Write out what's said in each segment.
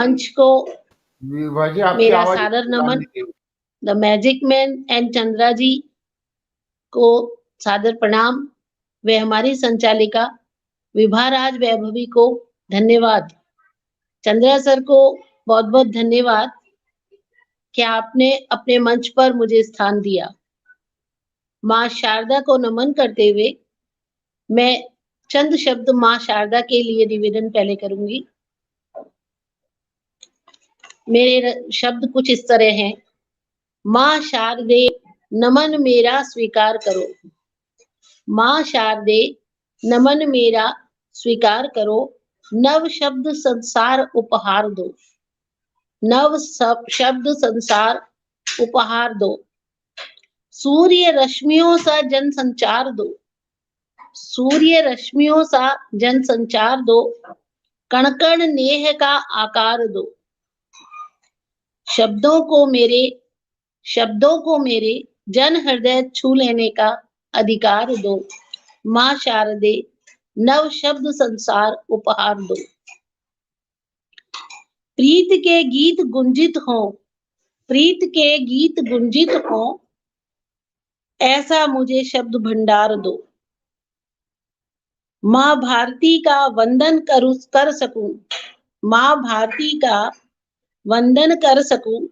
मंच को विभा जी आपकी मेरा आवाज सादर नमन। The magic man and Chandra ji को सादर प्रणाम व हमारी संचालिका विभा राज वैभवी को धन्यवाद। चंद्रा सर को बहुत बहुत धन्यवाद कि आपने अपने मंच पर मुझे स्थान दिया। माँ शारदा को नमन करते हुए मैं चंद शब्द माँ शारदा के लिए निवेदन पहले करूंगी। मेरे शब्द कुछ इस तरह हैं। माँ शारदे नमन मेरा स्वीकार करो। माँ शारदे नमन मेरा स्वीकार करो। नव शब्द संसार उपहार दो। नव शब्द संसार उपहार दो। सूर्य रश्मियों सा जन संचार दो। सूर्य रश्मियों सा जन संचार दो। कण कण नेह का आकार दो। शब्दों को मेरे जन हृदय छू लेने का अधिकार दो। माँ शारदे नव शब्द संसार उपहार दो। प्रीत के गीत गुंजित हों। प्रीत के गीत गुंजित हों। ऐसा मुझे शब्द भंडार दो। माँ भारती का वंदन कर सकूं। माँ भारती का वंदन कर सकूं।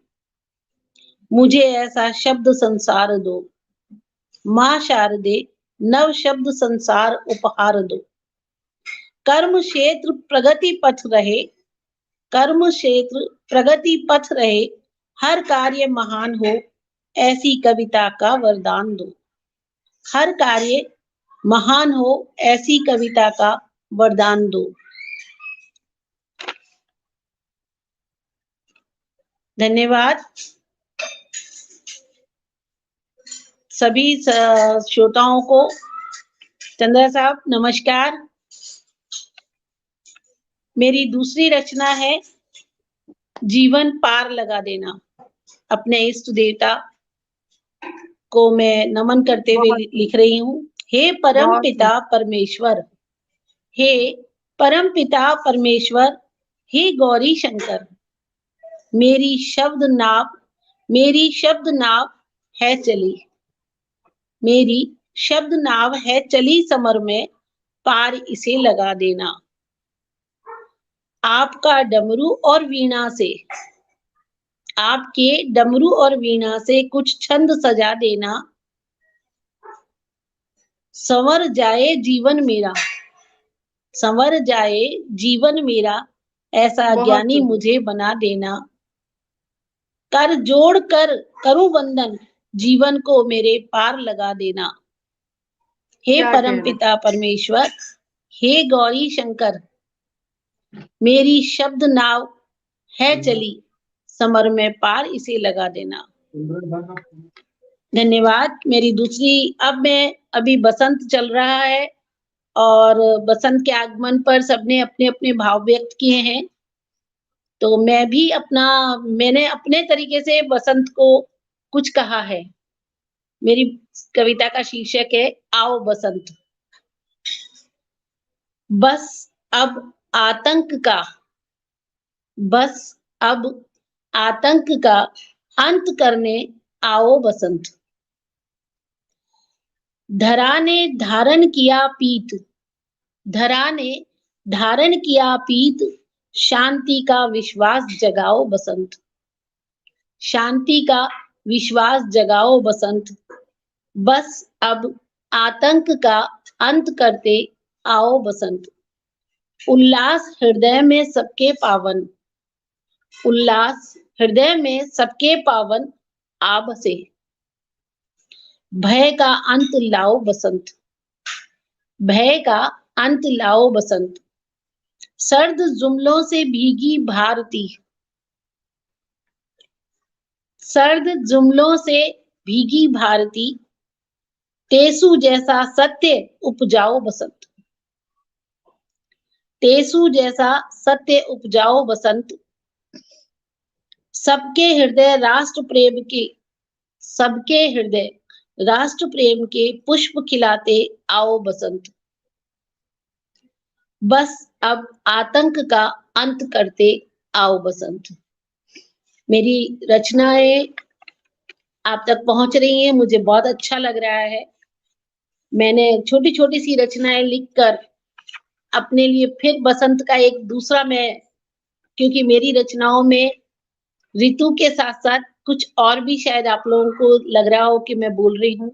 मुझे ऐसा शब्द संसार दो। माँ शारदे नव शब्द संसार उपहार दो। कर्म क्षेत्र प्रगति पथ रहे। कर्म क्षेत्र प्रगति पथ रहे। हर कार्य महान हो ऐसी कविता का वरदान दो। हर कार्य महान हो ऐसी कविता का वरदान दो। धन्यवाद। सभी श्रोताओं को चंद्रा साहब नमस्कार। मेरी दूसरी रचना है जीवन पार लगा देना। अपने इष्ट देवता को मैं नमन करते हुए लिख रही हूँ। हे परम पिता परमेश्वर। हे परम पिता परमेश्वर। हे गौरी शंकर। मेरी शब्द नाव है चली। मेरी शब्द नाव है चली समर में। पार इसे लगा देना। आपका डमरू और वीणा से। आपके डमरू और वीणा से कुछ छंद सजा देना। संवर जाए जीवन मेरा। संवर जाए जीवन मेरा। ऐसा ज्ञानी मुझे बना देना। कर जोड़ कर करूं वंदन। जीवन को मेरे पार लगा देना। हे परम पिता परमेश्वर। हे गौरी शंकर। मेरी शब्द नाव है चली समर में। पार इसे लगा देना। धन्यवाद। मेरी दूसरी अभी बसंत चल रहा है और बसंत के आगमन पर सबने अपने अपने भाव व्यक्त किए हैं। तो मैंने अपने तरीके से बसंत को कुछ कहा है। मेरी कविता का शीर्षक है आओ बसंत। बस अब आतंक का अंत करने आओ बसंत। धरा ने धारण किया पीत। शांति का विश्वास जगाओ बसंत। शांति का विश्वास जगाओ बसंत। बस अब आतंक का अंत करते आओ बसंत। उल्लास हृदय में सबके पावन। उल्लास हृदय में सबके पावन आ बसे। भय का अंत लाओ बसंत। भय का अंत लाओ बसंत। सर्द जुमलों से भीगी भारती। सर्द जुमलों से भीगी भारती। टेसू जैसा सत्य उपजाओ बसंत। टेसू जैसा सत्य उपजाओ बसंत। सबके हृदय राष्ट्र प्रेम के पुष्प खिलाते आओ बसंत। बस अब आतंक का अंत करते आओ बसंत। मेरी रचनाएं आप तक पहुंच रही हैं, मुझे बहुत अच्छा लग रहा है। मैंने छोटी छोटी सी रचनाएं लिखकर अपने लिए फिर बसंत का एक दूसरा मैं, क्योंकि मेरी रचनाओं में ऋतु के साथ साथ कुछ और भी शायद आप लोगों को लग रहा हो कि मैं बोल रही हूँ।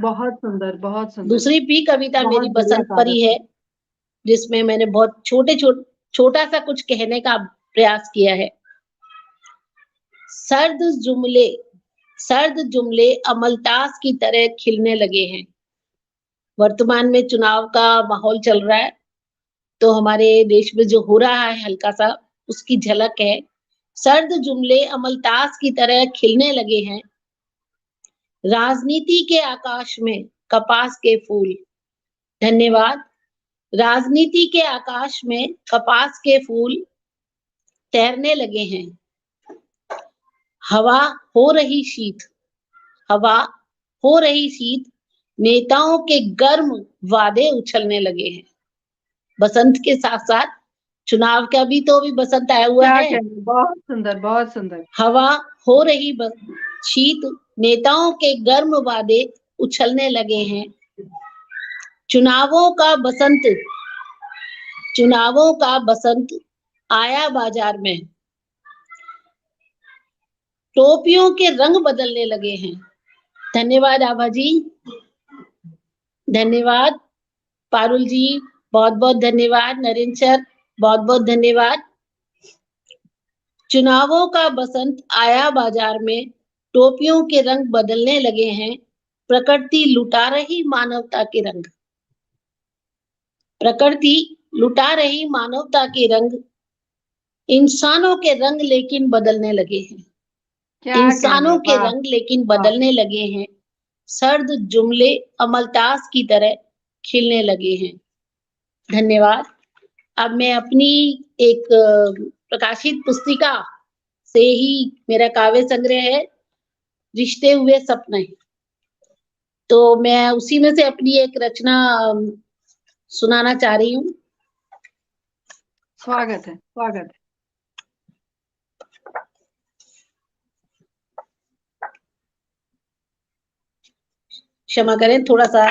बहुत सुंदर, बहुत सुंदर। दूसरी भी कविता बहुत मेरी बढ़िया बसंत कहा पर ही है, जिसमें मैंने बहुत छोटा सा कुछ कहने का प्रयास किया है। सर्द जुमले अमलतास की तरह खिलने लगे हैं। वर्तमान में चुनाव का माहौल चल रहा है, तो हमारे देश में जो हो रहा है हल्का सा उसकी झलक है। सर्द जुमले अमलतास की तरह खिलने लगे हैं। राजनीति के आकाश में कपास के फूल। धन्यवाद। राजनीति के आकाश में कपास के फूल तैरने लगे हैं। हवा हो रही शीत, हवा हो रही शीत, नेताओं के गर्म वादे उछलने लगे हैं। बसंत के साथ साथ चुनाव का भी तो भी बसंत आया हुआ क्या है। कहना, बहुत सुंदर, बहुत सुंदर। हवा हो रही शीत, नेताओं के गर्म वादे उछलने लगे हैं। चुनावों का बसंत आया बाजार में। टोपियों के रंग बदलने लगे हैं। धन्यवाद आभा जी, धन्यवाद पारुल जी, बहुत बहुत धन्यवाद नरेंद्र सर, बहुत बहुत धन्यवाद। चुनावों का बसंत आया बाजार में, टोपियों के रंग बदलने लगे हैं। प्रकृति लुटा रही मानवता के रंग। प्रकृति लुटा रही मानवता के रंग। इंसानों के रंग लेकिन बदलने लगे हैं। क्या इंसानों कहना, के वाह, रंग लेकिन वाह। बदलने लगे हैं। सर्द जुमले अमलतास की तरह खिलने लगे हैं। धन्यवाद। अब मैं अपनी एक प्रकाशित पुस्तिका से ही, मेरा काव्य संग्रह है रिश्ते हुए सपने, तो मैं उसी में से अपनी एक रचना सुनाना चाह रही हूँ। स्वागत है, स्वागत है। क्षमा करें थोड़ा सा।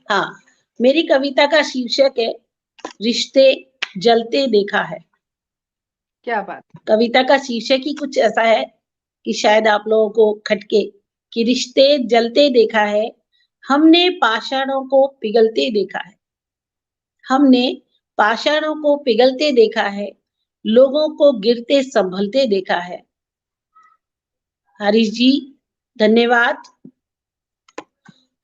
हाँ, मेरी कविता का शीर्षक है रिश्ते जलते देखा है। क्या बात। कविता का शीर्षक ही कुछ ऐसा है कि शायद आप लोगों को खटके कि रिश्ते जलते देखा है, हमने पाषाणों को पिघलते देखा है। हमने पाषाणों को पिघलते देखा है, लोगों को गिरते संभलते देखा है। हरीश जी धन्यवाद।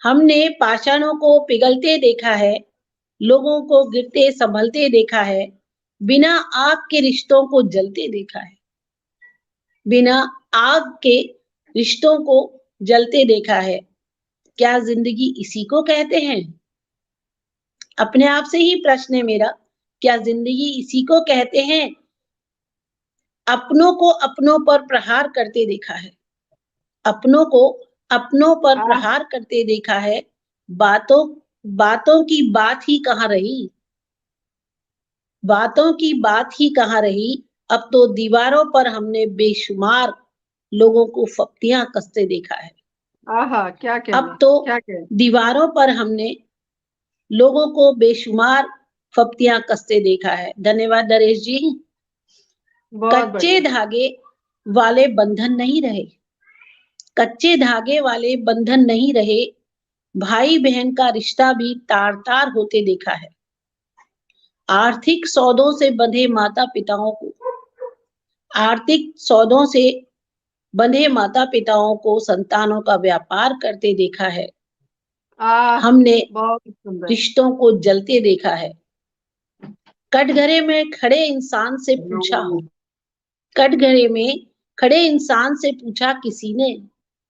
हमने पाषाणों को पिघलते देखा है, लोगों को गिरते संभलते देखा है, बिना आग के रिश्तों को जलते देखा है। बिना आग के रिश्तों को जलते देखा है। क्या जिंदगी इसी को कहते हैं? अपने आप से ही प्रश्न है मेरा, क्या जिंदगी इसी को कहते हैं? अपनों को अपनों पर प्रहार करते देखा है। अपनों को अपनों पर प्रहार करते देखा है। बातों की बात ही कहाँ रही? बातों की बात ही कहाँ रही? अब तो दीवारों पर हमने बेशुमार लोगों को फप्तियां कसते देखा है। आहा, क्या कहना, अब तो क्या कहना। दीवारों पर हमने लोगों को बेशुमार फप्तियां कसते देखा है। धन्यवाद नरेश जी। कच्चे धागे वाले बंधन नहीं रहे। कच्चे धागे वाले बंधन नहीं रहे। भाई बहन का रिश्ता भी तार तार होते देखा है। आर्थिक सौदों से बंधे माता पिताओं को, आर्थिक सौदों से बंधे माता पिताओं को संतानों का व्यापार करते देखा है। हमने बहुत सुंदर। रिश्तों को जलते देखा है। कटघरे में खड़े इंसान से पूछा, कटघरे में खड़े इंसान से पूछा किसी ने,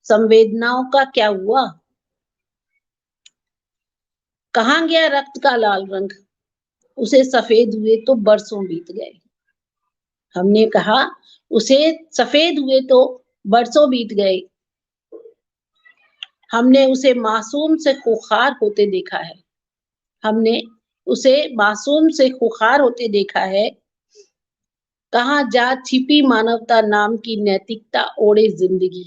संवेदनाओं का क्या हुआ? कहाँ गया रक्त का लाल रंग? उसे सफेद हुए तो बरसों बीत गए। हमने कहा उसे सफेद हुए तो बरसों बीत गए। हमने उसे मासूम से खुखार होते देखा है। हमने उसे मासूम से खुखार होते देखा है। कहाँ जा छिपी मानवता नाम की नैतिकता ओढ़े जिंदगी।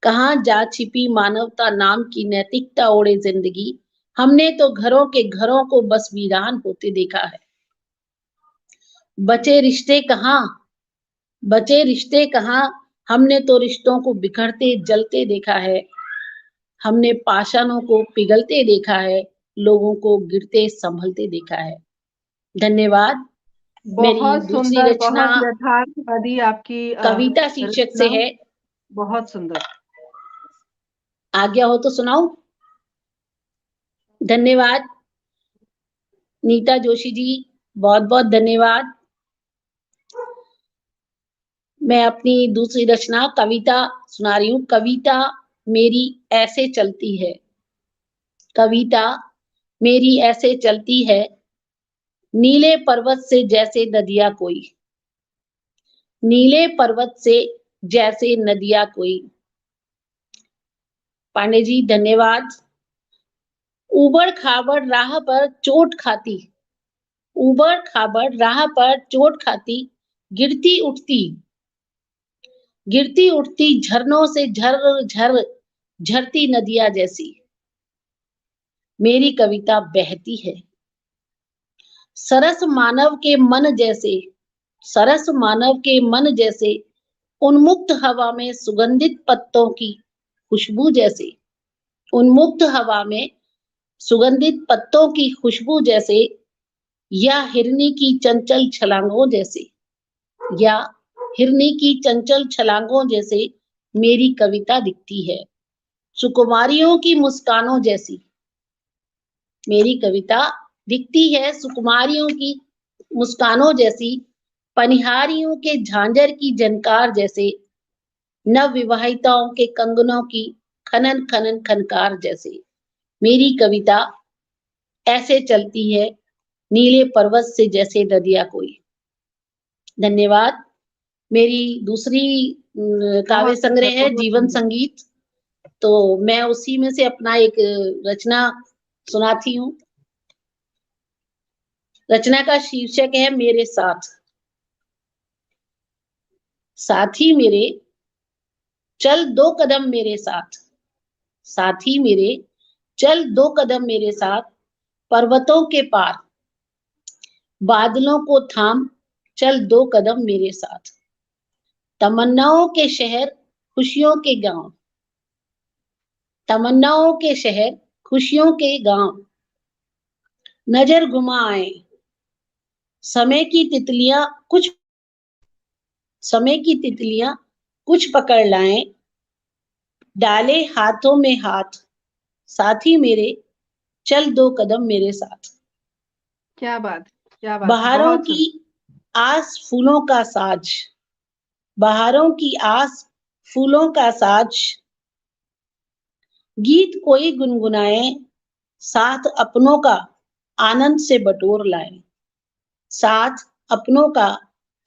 कहाँ जा छिपी मानवता नाम की नैतिकता ओढ़े जिंदगी। हमने तो घरों के घरों को बस वीरान होते देखा है। बचे रिश्ते कहाँ, बचे रिश्ते कहाँ, हमने तो रिश्तों को बिखरते जलते देखा है। हमने पाषाणों को पिघलते देखा है, लोगों को गिरते संभलते देखा है। धन्यवाद। मेरी बहुत दूसरी सुंदर, रचना बहुत यथार्थवादी आपकी कविता शीर्षक से रचना। है। बहुत सुंदर। आज्ञा हो तो सुनाऊं? धन्यवाद नीता जोशी जी, बहुत बहुत धन्यवाद। मैं अपनी दूसरी रचना कविता सुना रही हूँ। कविता मेरी ऐसे चलती है। कविता मेरी ऐसे चलती है, नीले पर्वत से जैसे नदिया कोई। नीले पर्वत से जैसे नदिया कोई। पांडे जी धन्यवाद। उबड़ खाबड़ राह पर चोट खाती, उबड़ खाबड़ राह पर चोट खाती, गिरती उठती, गिरती उठती झरनों से झर झर झरती नदियां जैसी। मेरी कविता बहती है सरस मानव के मन जैसे, सरस मानव के मन जैसे, उन्मुक्त हवा में सुगंधित पत्तों की खुशबू जैसे। उन्मुक्त हवा में सुगंधित पत्तों की खुशबू जैसे, या हिरनी की चंचल छलांगों जैसे, या हिरनी की चंचल छलांगों जैसे मेरी कविता दिखती है। सुकुमारियों की मुस्कानों जैसी मेरी कविता दिखती है, सुकुमारियों की मुस्कानों जैसी, पनिहारियों के झांझर की झनकार जैसे, नव विवाहिताओं के कंगनों की खनन खनन खनकार जैसे। मेरी कविता ऐसे चलती है, नीले पर्वत से जैसे नदिया कोई। धन्यवाद। मेरी दूसरी काव्य बहुत सुंदर, संग्रह है बहुत जीवन सुंदर। संगीत, तो मैं उसी में से अपना एक रचना सुनाती हूँ। रचना का शीर्षक है मेरे साथ। साथी मेरे चल दो कदम मेरे साथ, साथी मेरे चल दो कदम मेरे साथ, पर्वतों के पार बादलों को थाम, चल दो कदम मेरे साथ। तमन्नाओं के शहर खुशियों के गांव, तमन्नाओं के शहर खुशियों के गांव, नजर घुमाए समय की तितलियां कुछ, समय की तितलियां कुछ पकड़ लाएं, डाले हाथों में हाथ, साथी मेरे चल दो कदम मेरे साथ। क्या बात, क्या बात, बहारों बहुत की सुंदर। आस फूलों का साज, बहारों की आस फूलों का साज, गीत कोई गुनगुनाए, साथ अपनों का आनंद से बटोर लाए, साथ अपनों का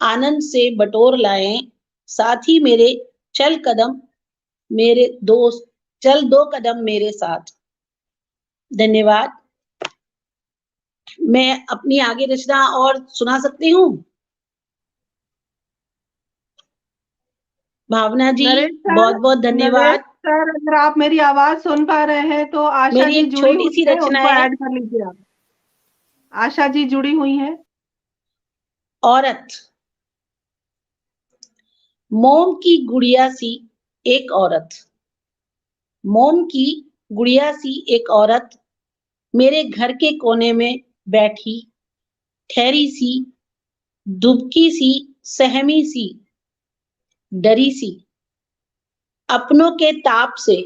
आनंद से बटोर लाए, साथी मेरे चल कदम मेरे दोस्त चल दो कदम मेरे साथ। धन्यवाद। मैं अपनी आगे रचना और सुना सकती हूँ? भावना जी नरेश बहुत सर, बहुत नरेश धन्यवाद। सर, अगर आप मेरी आवाज सुन पा रहे हैं तो आशा मेरी जी एक जुड़ी छोटी हुई सी है, रचना उनको है, ऐड कर लीजिए आप। आशा जी जुड़ी हुई हैं। औरत। मोम की गुड़िया सी एक औरत, मोम की गुड़िया सी एक औरत मेरे घर के कोने में बैठी, ठहरी सी, दुबकी सी, सहमी सी, डरी सी, अपनों के ताप से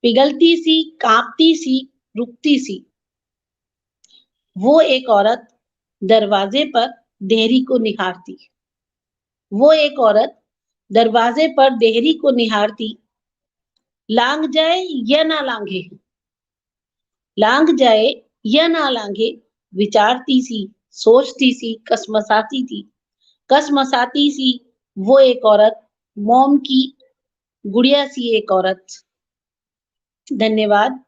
पिघलती सी, कांपती सी, रुकती सी। वो एक औरत दरवाजे पर देहरी को निहारती, वो एक औरत दरवाजे पर देहरी को निहारती, लांग जाए या ना लांघे, लांग जाए या ना लांघे, विचारती सी, सोचती सी, कसमसाती थी, कसमसाती सी। वो एक औरत, मोम की गुड़िया सी एक औरत। धन्यवाद।